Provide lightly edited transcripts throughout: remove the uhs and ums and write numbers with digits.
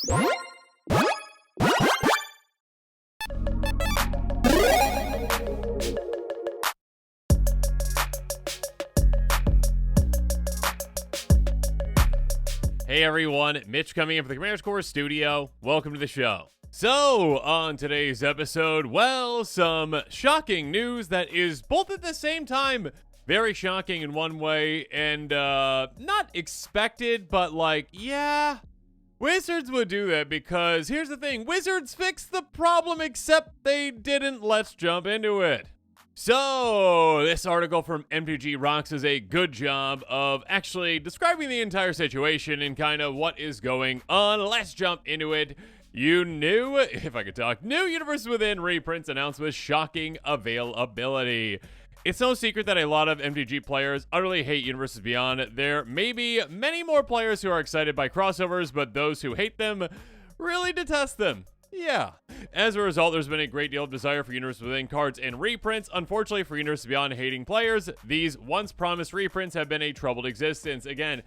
Hey everyone, Mitch coming in from the Commander's Core studio. Welcome to the show. So, on today's episode, well, some shocking news that is both at the same time very shocking in one way and not expected, but like, yeah, Wizards would do that because here's the thing, Wizards fixed the problem except they didn't. Let's jump into it. So, this article from MTG Rocks does a good job of actually describing the entire situation and kind of what is going on. Let's jump into it. You knew, if I could talk, new Universes Within reprints announced with shocking availability. It's no secret that a lot of MTG players utterly hate Universes Beyond. There may be many more players who are excited by crossovers, but those who hate them really detest them. Yeah. As a result, there's been a great deal of desire for Universes Within cards and reprints. Unfortunately for Universes Beyond hating players, these once promised reprints have been a troubled existence. Again,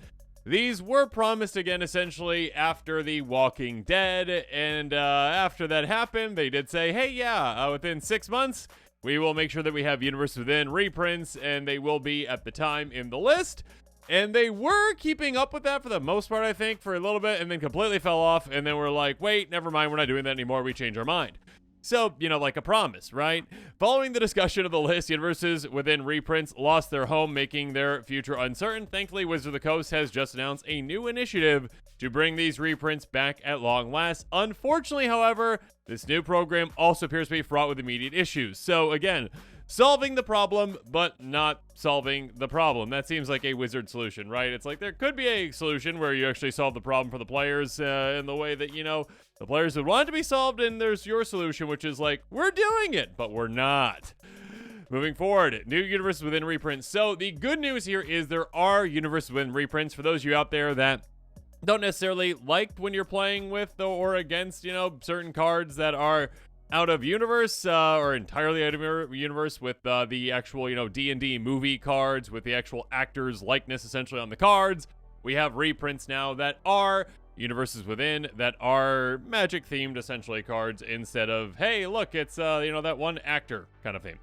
these were promised again essentially after The Walking Dead, and after that happened, they did say, hey, yeah, within 6 months, we will make sure that we have Universes Within reprints, and they will be at the time in the list. And they were keeping up with that for the most part, I think, for a little bit, and then completely fell off, and then we're like, wait, never mind, we're not doing that anymore, we changed our mind. So, you know, like a promise, right? Following the discussion of the list, Universes Within reprints lost their home, making their future uncertain. Thankfully, Wizards of the Coast has just announced a new initiative to bring these reprints back at long last. Unfortunately, however, this new program also appears to be fraught with immediate issues. So, again, solving the problem, but not solving the problem. That seems like a Wizard solution, right? It's like there could be a solution where you actually solve the problem for the players in the way that, you know, the players would want it to be solved, and there's your solution, which is like, we're doing it, but we're not. Moving forward, new Universes Within reprints. So the good news here is there are Universes Within reprints for those of you out there that don't necessarily like when you're playing with or against, you know, certain cards that are out of universe or entirely out of universe with the actual, you know, D&D movie cards with the actual actor's likeness essentially on the cards. We have reprints now that are Universes Within that are Magic themed essentially cards instead of, hey, look, it's you know, that one actor kind of thing.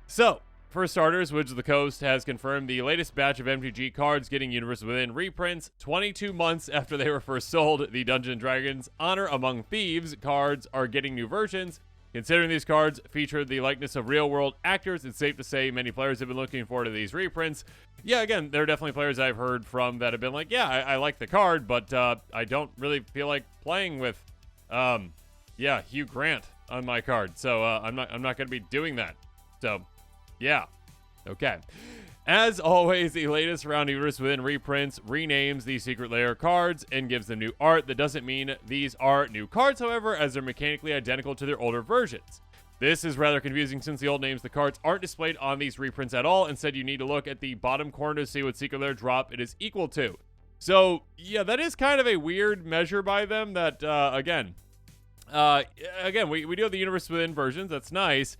So, for starters, Wizards of the Coast has confirmed the latest batch of MTG cards getting Universes Within reprints 22 months after they were first sold. The Dungeons & Dragons Honor Among Thieves cards are getting new versions. Considering these cards feature the likeness of real-world actors, it's safe to say many players have been looking forward to these reprints. Yeah, again, there are definitely players I've heard from that have been like, yeah, I like the card, but I don't really feel like playing with, yeah, Hugh Grant on my card, so I'm not going to be doing that. So, yeah. Okay. As always, the latest round of Universes Within reprints renames the Secret Lair cards and gives them new art. That doesn't mean these are new cards, however, as they're mechanically identical to their older versions. This is rather confusing since the old names the cards aren't displayed on these reprints at all. Instead, you need to look at the bottom corner to see what Secret Lair drop it is equal to. So, yeah, that is kind of a weird measure by them that, again, we do have the Universes Within versions. That's nice.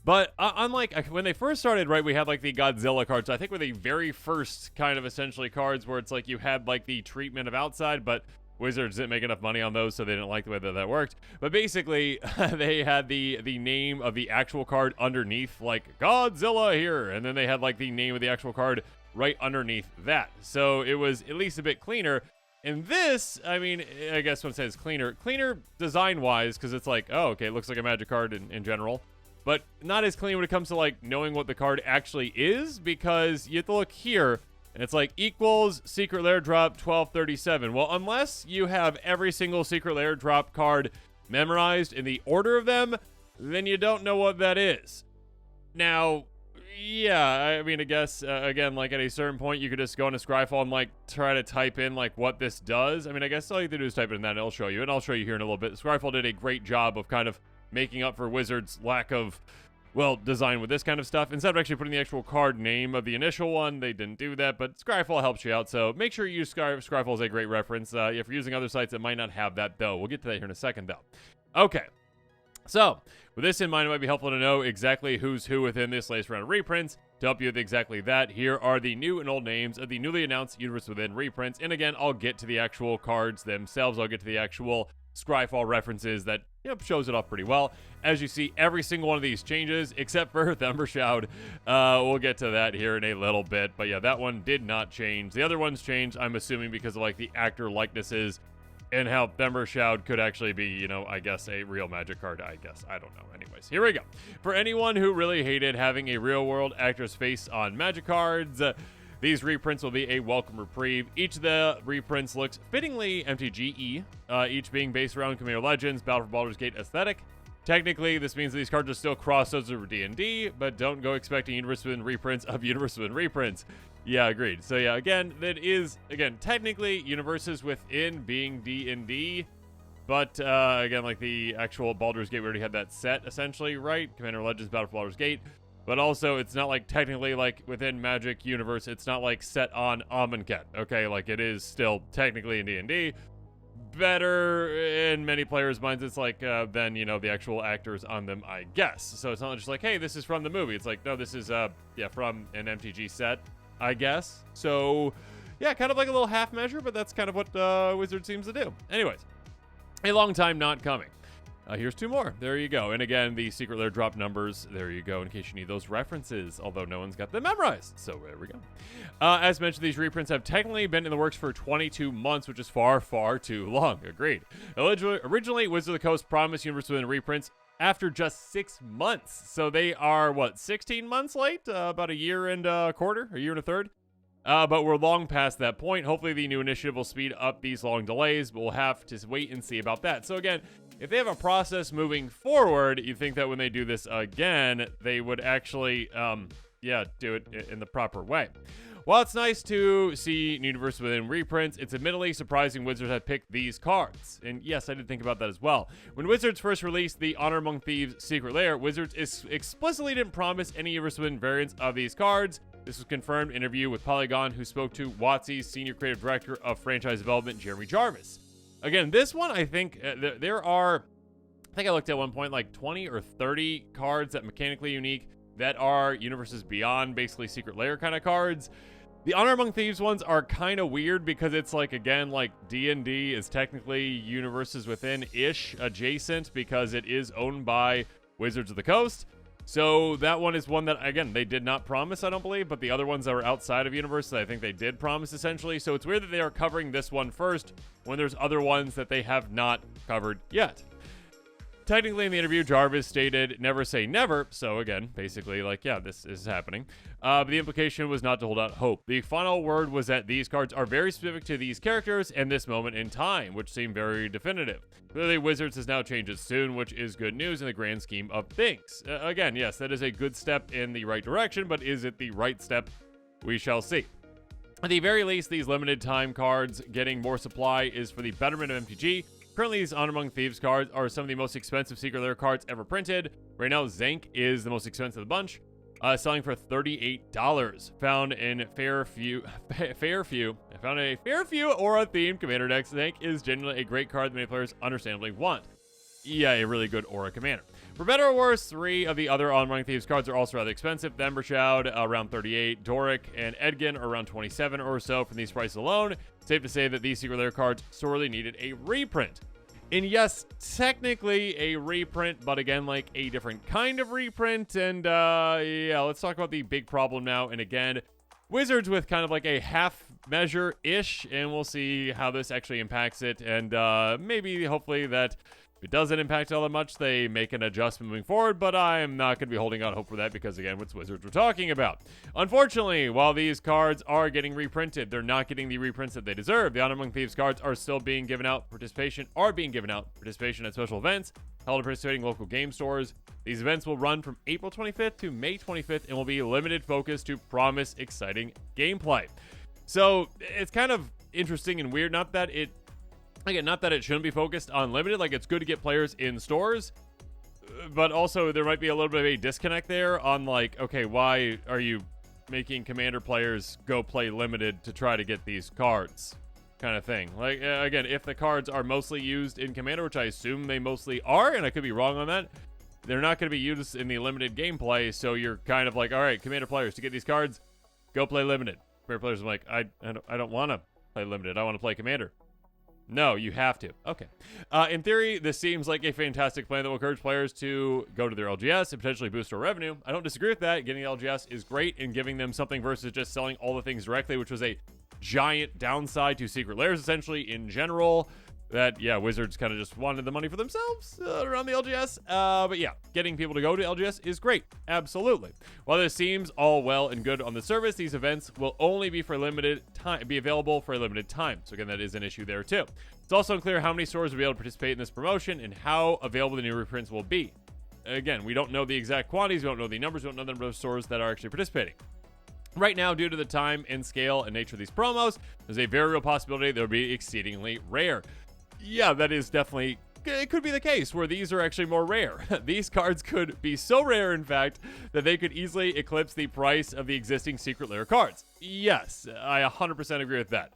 But unlike when they first started, right, we had like the Godzilla cards. I think were the very first kind of essentially cards where it's like you had like the treatment of outside, but Wizards didn't make enough money on those, so they didn't like the way that worked. But basically, they had the name of the actual card underneath, like Godzilla here, and then they had like the name of the actual card right underneath that. So it was at least a bit cleaner. And this, I mean, I guess when it says cleaner design-wise, because it's like, oh, okay, it looks like a Magic card in general. But not as clean when it comes to, like, knowing what the card actually is, because you have to look here, and it's like, equals Secret Lair drop 1237. Well, unless you have every single Secret Lair drop card memorized in the order of them, then you don't know what that is. Now, yeah, I mean, I guess, again, like, at a certain point, you could just go into Scryfall and, like, try to type in, like, what this does. I mean, I guess all you have to do is type it in that, and it'll show you, and I'll show you here in a little bit. Scryfall did a great job of kind of making up for Wizards' lack of, well, design with this kind of stuff. Instead of actually putting the actual card name of the initial one, they didn't do that, but Scryfall helps you out, so make sure you use Scryfall as a great reference. If you're using other sites that might not have that, though. We'll get to that here in a second, though. Okay. So, with this in mind, it might be helpful to know exactly who's who within this latest round of reprints. To help you with exactly that, here are the new and old names of the newly announced Universe Within reprints. And again, I'll get to the actual cards themselves. I'll get to the actual Scryfall references that shows it off pretty well. As you see, every single one of these changes, except for Thundershroud. We'll get to that here in a little bit. But yeah, that one did not change. The other ones changed, I'm assuming, because of like the actor likenesses and how Thundershroud could actually be, I guess a real Magic card, I guess. I don't know. Anyways, here we go. For anyone who really hated having a real-world actor's face on Magic cards, these reprints will be a welcome reprieve. Each of the reprints looks fittingly MTG-y, each being based around Commander Legends, Battle for Baldur's Gate aesthetic. Technically, this means that these cards are still crossovers over D&D, but don't go expecting Universe Within reprints of Universe Within reprints. Yeah, agreed. So yeah, again, that is, technically Universes Within being D&D, but again, like the actual Baldur's Gate, we already had that set, essentially, right? Commander Legends, Battle for Baldur's Gate. But also, it's not like technically like within Magic universe, it's not like set on Amonkhet, okay? Like it is still technically in D&D. Better in many players' minds, it's like than, the actual actors on them, I guess. So it's not just like, hey, this is from the movie. It's like, no, this is, from an MTG set, I guess. So, yeah, kind of like a little half measure, but that's kind of what Wizard seems to do. Anyways, a long time not coming. Here's two more. There you go. And again, the secret lair drop numbers. There you go, in case you need those references, although no one's got them memorized. So there we go. As mentioned, these reprints have technically been in the works for 22 months, which is far, far too long. Agreed. Originally, Wizard of the Coast promised Universe Within reprints after just 6 months. So they are, 16 months late? About a year and a quarter? A year and a third? But we're long past that point. Hopefully the new initiative will speed up these long delays, but we'll have to wait and see about that. So again, if they have a process moving forward, you think that when they do this again, they would actually, do it in the proper way. While it's nice to see Universe Within reprints, it's admittedly surprising Wizards have picked these cards. And yes, I did think about that as well. When Wizards first released the Honor Among Thieves Secret Lair, Wizards explicitly didn't promise any Universe Within variants of these cards. This was confirmed in an interview with Polygon, who spoke to WotC's Senior Creative Director of Franchise Development, Jeremy Jarvis. Again, this one, I think there are, I think I looked at one point, like 20 or 30 cards that mechanically unique that are Universes Beyond, basically Secret Lair kind of cards. The Honor Among Thieves ones are kind of weird because it's like, again, like D&D is technically Universes Within-ish adjacent because it is owned by Wizards of the Coast. So that one is one that, again, they did not promise, I don't believe, but the other ones that were outside of Universe, I think they did promise, essentially. So it's weird that they are covering this one first when there's other ones that they have not covered yet. Technically, in the interview, Jarvis stated, never say never. So again, basically, like, yeah, this is happening. But the implication was not to hold out hope. The final word was that these cards are very specific to these characters and this moment in time, which seemed very definitive. Clearly, Wizards has now changed its tune, which is good news in the grand scheme of things. Again, yes, that is a good step in the right direction, but is it the right step? We shall see. At the very least, these limited time cards getting more supply is for the betterment of MTG. Currently, these Honor Among Thieves cards are some of the most expensive Secret Lair cards ever printed. Right now, Zank is the most expensive of the bunch, selling for $38. Found in Fairview. I found a Fairview Aura-themed Commander deck. Zank is genuinely a great card that many players understandably want. Yeah, a really good Aura Commander. For better or worse, 3 of the other Honor Among Thieves cards are also rather expensive. Thundershroud, around 38. Doric and Edgin are around 27 or so from these prices alone. Safe to say that these Secret Lair cards sorely needed a reprint. And yes, technically a reprint, but again, like a different kind of reprint. And yeah, let's talk about the big problem now. And again, Wizards with kind of like a half measure-ish, and we'll see how this actually impacts it. And maybe, hopefully, that if it doesn't impact it all that much, they make an adjustment moving forward, but I'm not going to be holding out hope for that because, again, what's Wizards we're talking about. Unfortunately, while these cards are getting reprinted, they're not getting the reprints that they deserve. The Honor Among Thieves cards are still being given out participation at special events held at participating local game stores. These events will run from April 25th to May 25th and will be limited focus to promise exciting gameplay. So it's kind of interesting and weird, not that it shouldn't be focused on limited, like it's good to get players in stores, but also there might be a little bit of a disconnect there on like, okay, why are you making Commander players go play limited to try to get these cards? kind of thing. Like, again, if the cards are mostly used in Commander, which I assume they mostly are, and I could be wrong on that, they're not going to be used in the limited gameplay, so you're kind of like, all right, Commander players, to get these cards, go play limited. Commander players are like, I don't want to play limited. I want to play Commander. No, you have to. Okay. In theory, this seems like a fantastic plan that will encourage players to go to their LGS and potentially boost our revenue. I don't disagree with that. Getting the LGS is great in giving them something versus just selling all the things directly, which was a giant downside to Secret Lairs, essentially, in general. That, yeah, Wizards kind of just wanted the money for themselves around the LGS. But yeah, getting people to go to LGS is great. Absolutely. While this seems all well and good on the surface, these events will only be for limited time, be available for a limited time. So again, that is an issue there too. It's also unclear how many stores will be able to participate in this promotion and how available the new reprints will be. Again, we don't know the exact quantities, we don't know the numbers, we don't know the number of stores that are actually participating. Right now, due to the time and scale and nature of these promos, there's a very real possibility they'll be exceedingly rare. Yeah, that is definitely, it could be the case where these are actually more rare. These cards could be so rare, in fact, that they could easily eclipse the price of the existing Secret Lair cards. Yes, I 100% agree with that.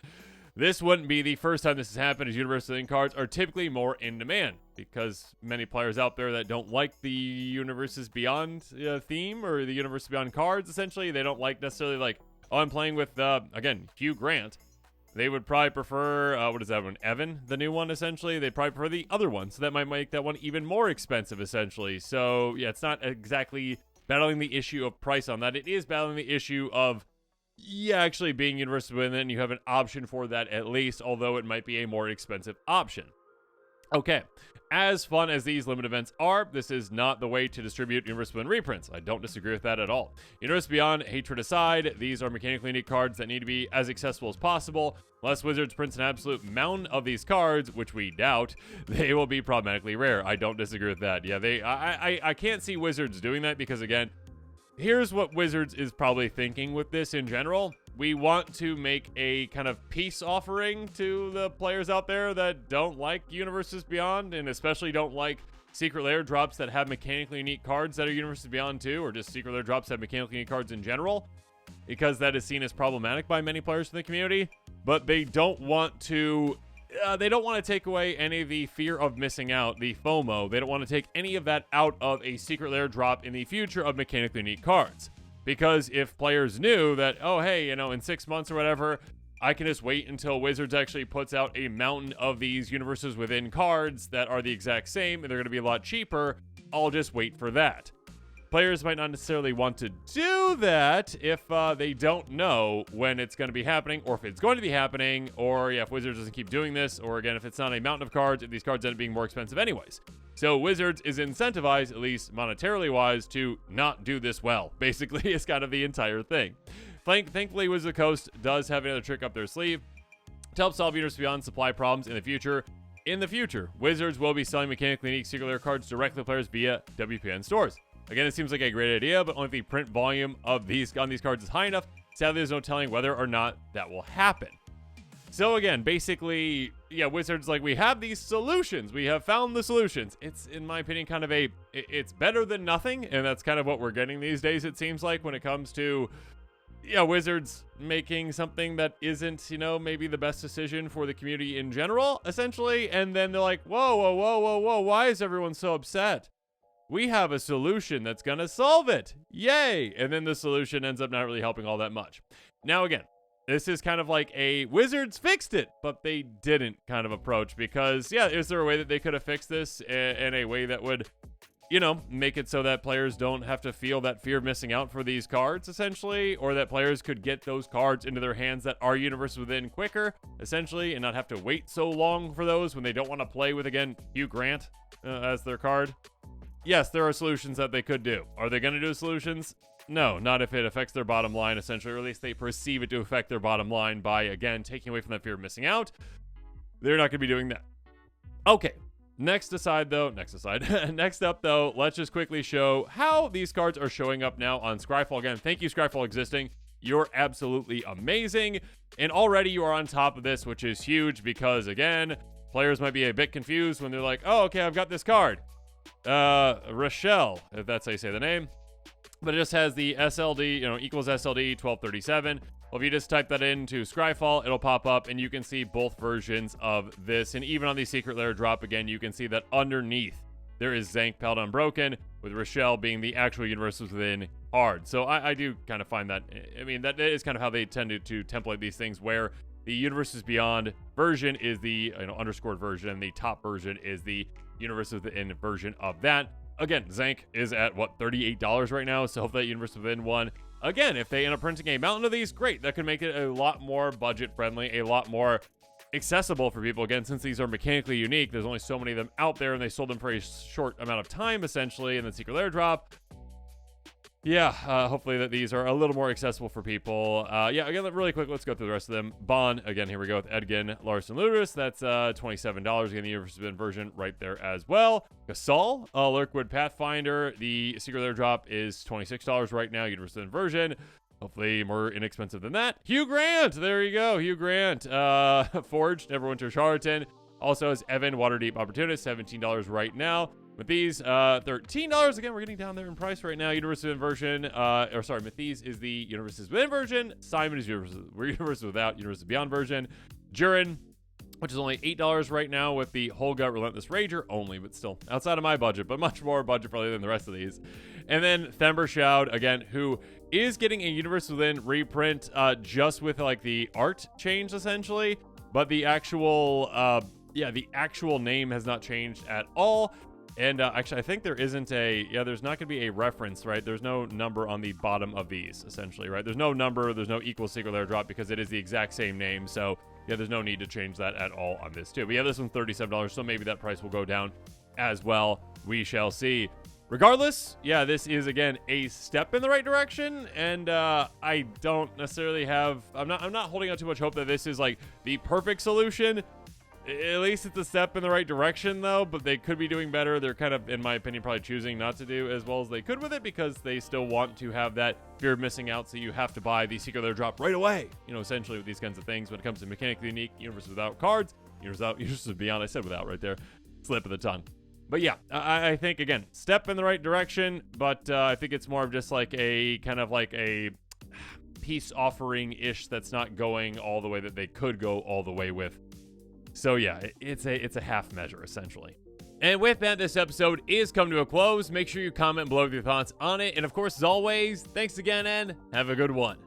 This wouldn't be the first time this has happened, as Universes Within cards are typically more in demand, because many players out there that don't like the Universes Beyond theme, or the Universes Beyond cards, essentially, they don't like necessarily like, oh, I'm playing with, again, Hugh Grant. They would probably prefer, what is that one? Evan, the new one, essentially. They'd probably prefer the other one, so that might make that one even more expensive, essentially. So, yeah, it's not exactly battling the issue of price on that. It is battling the issue of, yeah, actually being Universes Within, you have an option for that at least, although it might be a more expensive option. Okay, as fun as these limited events are, this is not the way to distribute Universes Within reprints. I don't disagree with that at all. Universes Beyond, hatred aside, these are mechanically unique cards that need to be as accessible as possible. Unless Wizards prints an absolute mountain of these cards, which we doubt, they will be problematically rare. I don't disagree with that. Yeah, I can't see Wizards doing that because, again, here's what Wizards is probably thinking with this in general. We want to make a kind of peace offering to the players out there that don't like Universes Beyond, and especially don't like Secret Lair drops that have mechanically unique cards that are Universes Beyond too, or just Secret Lair drops that have mechanically unique cards in general, because that is seen as problematic by many players in the community. But they don't want to take away any of the fear of missing out, the FOMO. They don't want to take any of that out of a Secret Lair drop in the future of mechanically unique cards. Because if players knew that, oh, hey, in 6 months or whatever, I can just wait until Wizards actually puts out a mountain of these Universes Within cards that are the exact same and they're going to be a lot cheaper, I'll just wait for that. Players might not necessarily want to do that if they don't know when it's going to be happening, or if it's going to be happening, or if Wizards doesn't keep doing this, or again, if it's not a mountain of cards, if these cards end up being more expensive anyways. So Wizards is incentivized, at least monetarily wise, to not do this well. Basically, it's kind of the entire thing. Thankfully, Wizards of the Coast does have another trick up their sleeve to help solve Universes Beyond supply problems in the future. In the future, Wizards will be selling mechanically unique Secret Lair cards directly to players via WPN stores. Again, it seems like a great idea, but only if the print volume of these cards is high enough. Sadly, there's no telling whether or not that will happen. So again, basically, yeah, Wizards, like, we have these solutions. We have found the solutions. It's, in my opinion, kind of it's better than nothing, and that's kind of what we're getting these days, it seems like, when it comes to, yeah, Wizards making something that isn't, maybe the best decision for the community in general, essentially, and then they're like, whoa, why is everyone so upset? We have a solution that's going to solve it. Yay! And then the solution ends up not really helping all that much. Now, again, this is kind of like a Wizards fixed it, but they didn't kind of approach, because, yeah, is there a way that they could have fixed this in a way that would, make it so that players don't have to feel that fear of missing out for these cards, essentially, or that players could get those cards into their hands that are Universes Within quicker, essentially, and not have to wait so long for those when they don't want to play with, again, Hugh Grant as their card? Yes, there are solutions that they could do. Are they going to do solutions? No, not if it affects their bottom line, essentially, or at least they perceive it to affect their bottom line by, again, taking away from that fear of missing out. They're not going to be doing that. Okay, next up, though, let's just quickly show how these cards are showing up now on Scryfall. Again, thank you, Scryfall Existing. You're absolutely amazing. And already you are on top of this, which is huge because, again, players might be a bit confused when they're like, oh, okay, I've got this card. Rochelle, if that's how you say the name. But it just has the SLD, equals SLD 1237. Well, if you just type that into Scryfall, it'll pop up and you can see both versions of this. And even on the secret lair drop, again, you can see that underneath there is Zank Pelt Unbroken, with Rochelle being the actual Universes Within card. So I do kind of find that, I mean, that is kind of how they tended to template these things, where the Universes Beyond version is the underscored version, and the top version is the Universes Within version of that. Again, Zank is at, what, $38 right now, so if that Universes Within one, again, if they end up printing a mountain of these, great. That could make it a lot more budget-friendly, a lot more accessible for people. Again, since these are mechanically unique, there's only so many of them out there, and they sold them for a short amount of time, essentially, in the secret lair drop. Yeah, hopefully that these are a little more accessible for people. Yeah, again, really quick, let's go through the rest of them. Bon, again, here we go with Edgin, Larson, Ludus. That's $27. Again, the Universe Bin version right there as well. Gasol, Lurkwood Pathfinder. The secret lair drop is $26 right now, Universe Bin version. Hopefully more inexpensive than that. Hugh Grant, there you go, Hugh Grant. Forged, Neverwinter Charlatan. Also has Evan, Waterdeep Opportunist, $17 right now. With these, $13. Again, we're getting down there in price right now. Universe Within version, Mythes is the Universes Within version. Simon is Universes Without, Universes Beyond version. Jurin, which is only $8 right now with the Holga Relentless Rager only, but still outside of my budget, but much more budget friendly than the rest of these. And then Thember Shroud, again, who is getting a Universe Within reprint, just with like the art changed essentially, but the actual, the actual name has not changed at all. And actually, I think there isn't there's not going to be a reference, right? There's no number on the bottom of these, essentially, right? There's no number, there's no equal secret lair drop because it is the exact same name. So, yeah, there's no need to change that at all on this, too. But yeah, this one's $37, so maybe that price will go down as well. We shall see. Regardless, yeah, this is, again, a step in the right direction. And I don't necessarily I'm not holding out too much hope that this is, like, the perfect solution. At least it's a step in the right direction, though, but they could be doing better. They're kind of, in my opinion, probably choosing not to do as well as they could with it because they still want to have that fear of missing out, so you have to buy the secret lair drop right away, essentially with these kinds of things. When it comes to mechanically unique, Universes Without cards, Universes Beyond, I said without right there, slip of the tongue. But yeah, I think, again, step in the right direction, but I think it's more of just like a kind of like a peace offering-ish that's not going all the way that they could go all the way with. So yeah, it's a half measure, essentially. And with that, this episode is come to a close. Make sure you comment below with your thoughts on it. And of course, as always, thanks again and have a good one.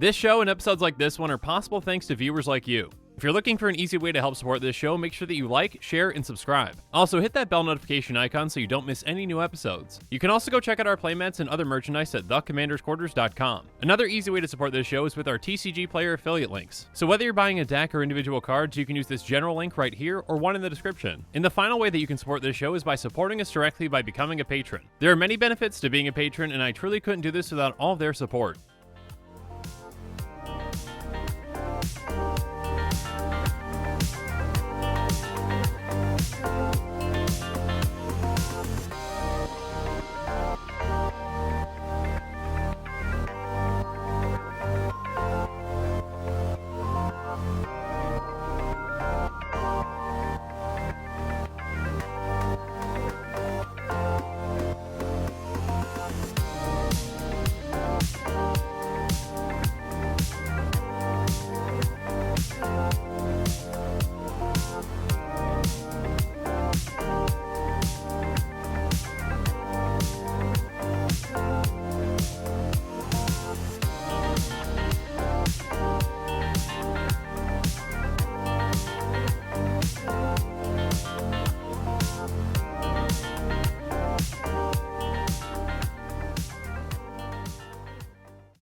This show and episodes like this one are possible thanks to viewers like you. If you're looking for an easy way to help support this show, make sure that you like, share, and subscribe. Also, hit that bell notification icon so you don't miss any new episodes. You can also go check out our playmats and other merchandise at thecommandersquarters.com. Another easy way to support this show is with our TCG Player affiliate links. So whether you're buying a deck or individual cards, you can use this general link right here or one in the description. And the final way that you can support this show is by supporting us directly by becoming a patron. There are many benefits to being a patron, and I truly couldn't do this without all of their support.